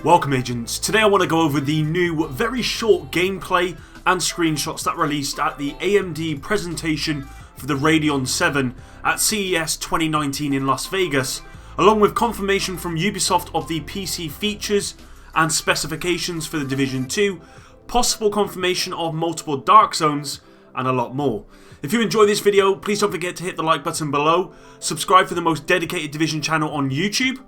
Welcome agents, today I want to go over the new very short gameplay and screenshots that released at the AMD presentation for the Radeon 7 at CES 2019 in Las Vegas, along with confirmation from Ubisoft of the PC features and specifications for the Division 2, possible confirmation of multiple Dark Zones, and a lot more. If you enjoy this video, please don't forget to hit the like button below, subscribe for the most dedicated Division channel on YouTube,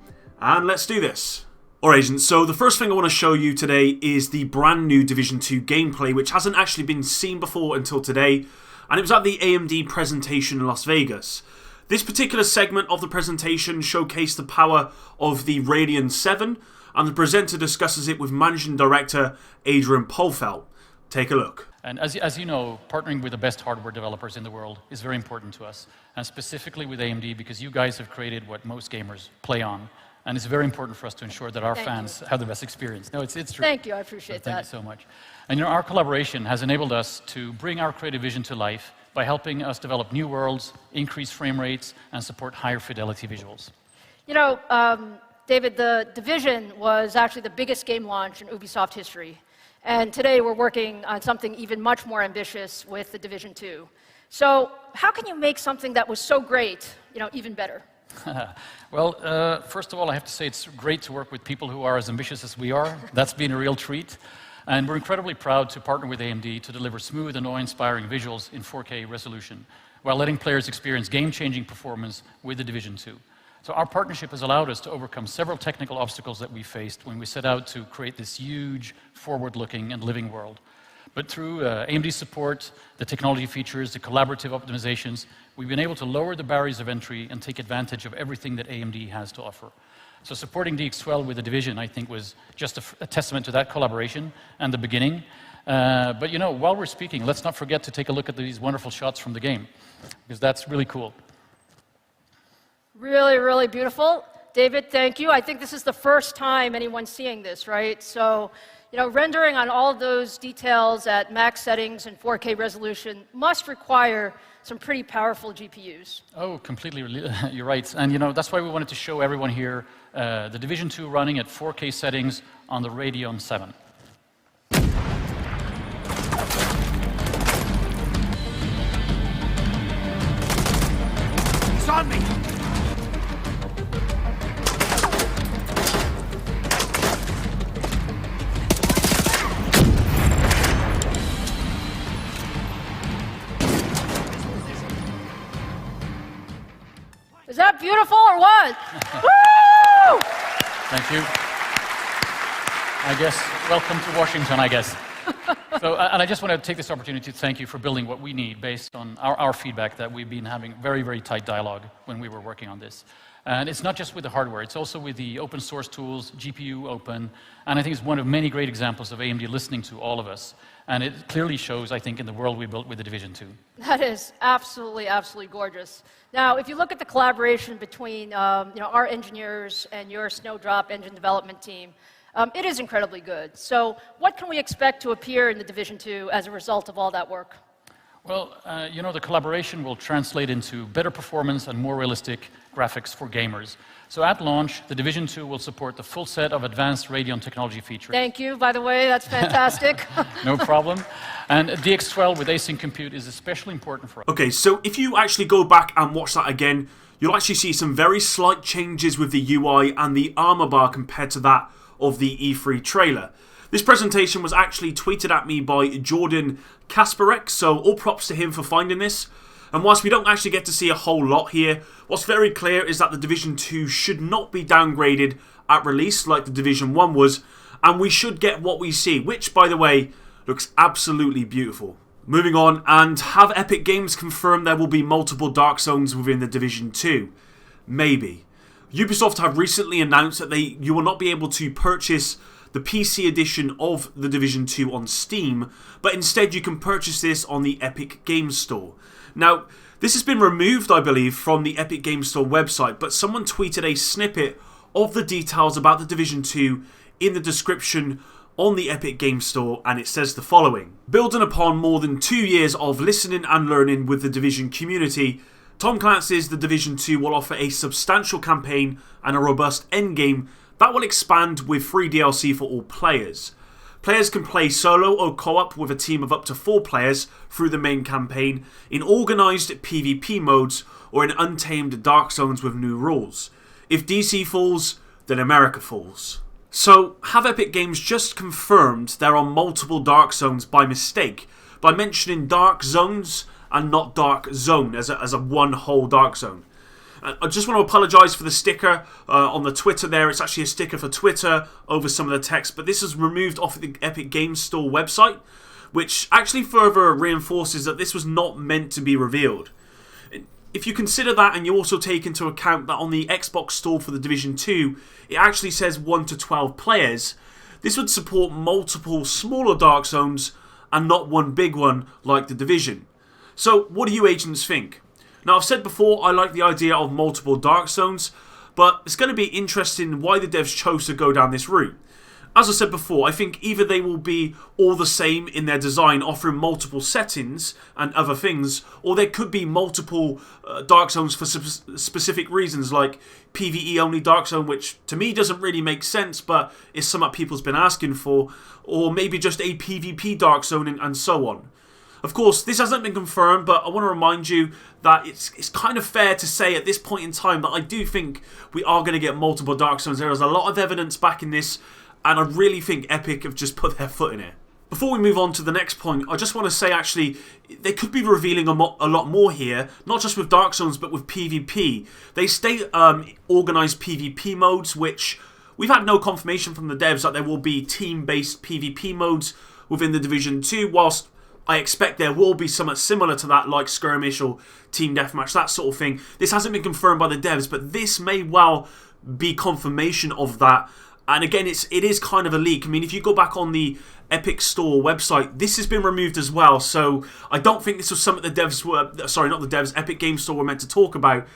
and let's do this. Alright agents, so the first thing I want to show you today is the brand new Division 2 gameplay, which hasn't actually been seen before until today, and it was at the AMD presentation in Las Vegas. This particular segment of the presentation showcased the power of the Radeon 7, and the presenter discusses it with Managing Director Adrian Polfelt. Take a look. And as you know, partnering with the best hardware developers in the world is very important to us, and specifically with AMD because you guys have created what most gamers play on. And it's very important for us to ensure that our fans have the best experience. No, it's true. Thank you, I appreciate that. Thank you so much. And our collaboration has enabled us to bring our creative vision to life by helping us develop new worlds, increase frame rates, and support higher fidelity visuals. You know, David, the Division was actually the biggest game launch in Ubisoft history. And today we're working on something even much more ambitious with the Division 2. So how can you make something that was so great, even better? Well, first of all, I have to say it's great to work with people who are as ambitious as we are. That's been a real treat. And we're incredibly proud to partner with AMD to deliver smooth and awe-inspiring visuals in 4K resolution, while letting players experience game-changing performance with the Division 2. So our partnership has allowed us to overcome several technical obstacles that we faced when we set out to create this huge, forward-looking and living world. But through AMD support, the technology features, the collaborative optimizations, we've been able to lower the barriers of entry and take advantage of everything that AMD has to offer. So supporting DX12 with the Division, I think, was just a testament to that collaboration and the beginning. But while we're speaking, let's not forget to take a look at these wonderful shots from the game, because that's really cool. Really, really beautiful. David, thank you. I think this is the first time anyone's seeing this, right? So, rendering on all of those details at max settings and 4K resolution must require some pretty powerful GPUs. Oh, completely, you're right. And that's why we wanted to show everyone here the Division 2 running at 4K settings on the Radeon 7. He's on me! Is that beautiful or what? Woo! Thank you. I guess, welcome to Washington, I guess. And I just want to take this opportunity to thank you for building what we need based on our feedback that we've been having very, very tight dialogue when we were working on this. And it's not just with the hardware, it's also with the open source tools, GPU open, and I think it's one of many great examples of AMD listening to all of us. And it clearly shows, I think, in the world we built with the Division 2. That is absolutely, absolutely gorgeous. Now, if you look at the collaboration between our engineers and your Snowdrop engine development team, it is incredibly good. So what can we expect to appear in the Division 2 as a result of all that work? Well, the collaboration will translate into better performance and more realistic graphics for gamers. So at launch, the Division 2 will support the full set of advanced Radeon technology features. Thank you, by the way, that's fantastic. No problem. And DX12 with async compute is especially important for us. Okay, so if you actually go back and watch that again, you'll actually see some very slight changes with the UI and the armor bar compared to that of the E3 trailer. This presentation was actually tweeted at me by Jordan Kasparek, so all props to him for finding this. And whilst we don't actually get to see a whole lot here, what's very clear is that the Division 2 should not be downgraded at release like the Division 1 was, and we should get what we see, which, by the way, looks absolutely beautiful. Moving on, and have Epic Games confirmed there will be multiple Dark Zones within the Division 2? Maybe. Ubisoft have recently announced that you will not be able to purchase the PC edition of the Division 2 on Steam, but instead you can purchase this on the Epic Games Store. Now, this has been removed, I believe, from the Epic Games Store website, but someone tweeted a snippet of the details about the Division 2 in the description on the Epic Games Store, and it says the following. Building upon more than 2 years of listening and learning with the Division community, Tom Clancy's The Division 2 will offer a substantial campaign and a robust endgame That will expand with free DLC for all players. Players can play solo or co-op with a team of up to 4 players through the main campaign in organised PvP modes or in untamed dark zones with new rules. If DC falls, then America falls. So, have Epic Games just confirmed there are multiple dark zones by mistake by mentioning dark zones and not dark zone as a one whole dark zone? I just want to apologise for the sticker on the Twitter there. It's actually a sticker for Twitter over some of the text, but this is removed off the Epic Games Store website, which actually further reinforces that this was not meant to be revealed. If you consider that, and you also take into account that on the Xbox Store for the Division 2, it actually says 1 to 12 players, this would support multiple smaller dark zones and not one big one like the Division. So, what do you agents think? Now, I've said before, I like the idea of multiple dark zones, but it's going to be interesting why the devs chose to go down this route. As I said before, I think either they will be all the same in their design, offering multiple settings and other things, or there could be multiple dark zones for specific reasons, like PvE only dark zone, which to me doesn't really make sense, but is something people's been asking for, or maybe just a PvP dark zone and so on. Of course, this hasn't been confirmed, but I want to remind you that it's kind of fair to say at this point in time that I do think we are going to get multiple dark zones. There is a lot of evidence backing this, and I really think Epic have just put their foot in it. Before we move on to the next point, I just want to say actually, they could be revealing a lot more here, not just with dark zones, but with PvP. They state organised PvP modes, which we've had no confirmation from the devs that there will be team-based PvP modes within the Division 2, whilst I expect there will be something similar to that, like skirmish or team deathmatch, that sort of thing. This hasn't been confirmed by the devs, but this may well be confirmation of that. And again, it is kind of a leak. I mean, if you go back on the Epic Store website, this has been removed as well. So I don't think this was something the devs were... Sorry, not the devs, Epic Games Store were meant to talk about.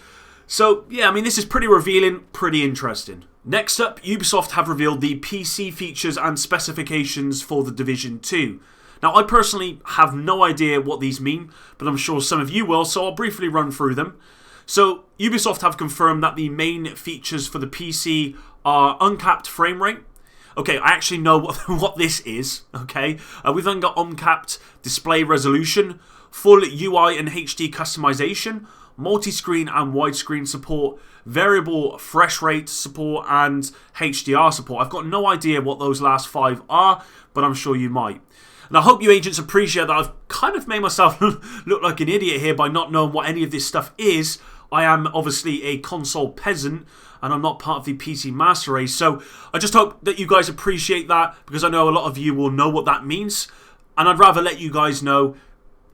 So, yeah, I mean, this is pretty revealing, pretty interesting. Next up, Ubisoft have revealed the PC features and specifications for the Division 2. Now, I personally have no idea what these mean, but I'm sure some of you will, so I'll briefly run through them. So, Ubisoft have confirmed that the main features for the PC are uncapped frame rate. Okay, I actually know what this is, okay? We've then got uncapped display resolution, full UI and HD customization, multi-screen and widescreen support, variable refresh rate support, and HDR support. I've got no idea what those last 5 are, but I'm sure you might. And I hope you agents appreciate that I've kind of made myself look like an idiot here by not knowing what any of this stuff is. I am obviously a console peasant, and I'm not part of the PC master race, so I just hope that you guys appreciate that, because I know a lot of you will know what that means, and I'd rather let you guys know,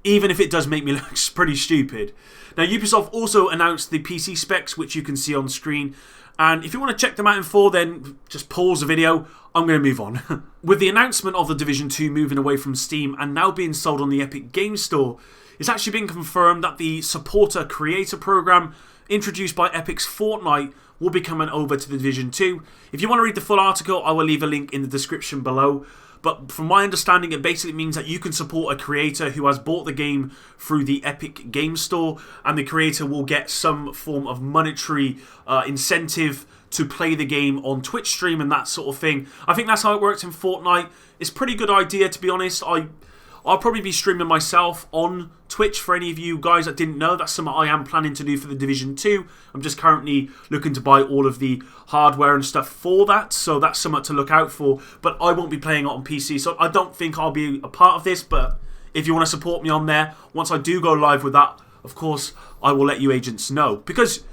even if it does make me look pretty stupid. Now, Ubisoft also announced the PC specs, which you can see on screen, and if you want to check them out in full, then just pause the video. I'm going to move on. With the announcement of the Division 2 moving away from Steam and now being sold on the Epic Games Store, it's actually been confirmed that the Supporter Creator Program introduced by Epic's Fortnite will be coming over to the Division 2. If you want to read the full article, I will leave a link in the description below. But from my understanding, it basically means that you can support a creator who has bought the game through the Epic Games Store, and the creator will get some form of monetary incentive to play the game on Twitch stream and that sort of thing. I think that's how it works in Fortnite. It's a pretty good idea, to be honest. I'll probably be streaming myself on Twitch for any of you guys that didn't know. That's something I am planning to do for the Division 2. I'm just currently looking to buy all of the hardware and stuff for that, so that's something to look out for. But I won't be playing it on PC, so I don't think I'll be a part of this. But if you want to support me on there, once I do go live with that, of course, I will let you agents know. Because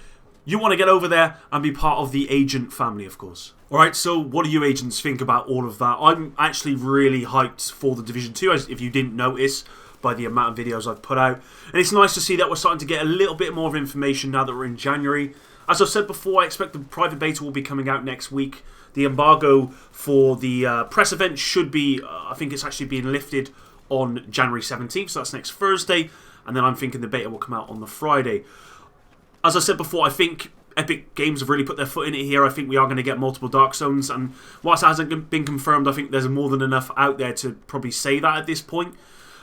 you want to get over there and be part of the agent family, of course. Alright, so what do you agents think about all of that? I'm actually really hyped for the Division 2, as if you didn't notice by the amount of videos I've put out. And it's nice to see that we're starting to get a little bit more of information now that we're in January. As I've said before, I expect the private beta will be coming out next week. The embargo for the press event should be, I think it's actually being lifted on January 17th, so that's next Thursday. And then I'm thinking the beta will come out on the Friday. As I said before, I think Epic Games have really put their foot in it here. I think we are going to get multiple Dark Zones, and whilst it hasn't been confirmed, I think there's more than enough out there to probably say that at this point.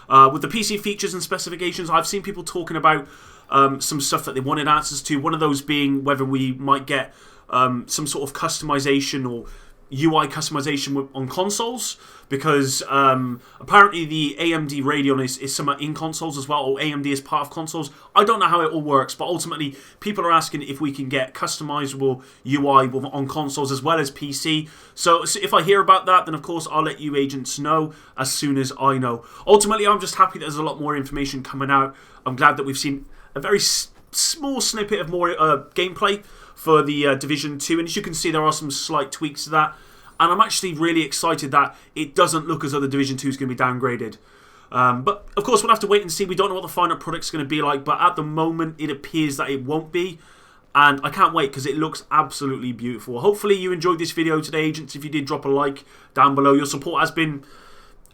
With the PC features and specifications, I've seen people talking about some stuff that they wanted answers to. One of those being whether we might get some sort of customization or UI customization on consoles, because apparently the AMD Radeon is somewhere in consoles as well, or AMD is part of consoles. I don't know how it all works, but ultimately people are asking if we can get customizable UI on consoles as well as PC. So if I hear about that, then of course I'll let you agents know as soon as I know. Ultimately, I'm just happy that there's a lot more information coming out. I'm glad that we've seen a very small snippet of more gameplay for the Division 2, and as you can see, there are some slight tweaks to that, and I'm actually really excited that it doesn't look as though the Division 2 is going to be downgraded. But of course we'll have to wait and see. We don't know what the final product's going to be like, but at the moment it appears that it won't be, and I can't wait because it looks absolutely beautiful. Hopefully you enjoyed this video today, agents. If you did, drop a like down below. Your support has been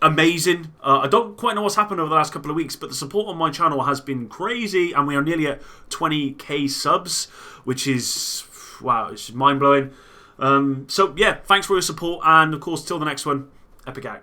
amazing. I don't quite know what's happened over the last couple of weeks, but the support on my channel has been crazy, and we are nearly at 20k subs, which is, wow, it's mind-blowing. So yeah, thanks for your support, and of course till the next one, Epic out.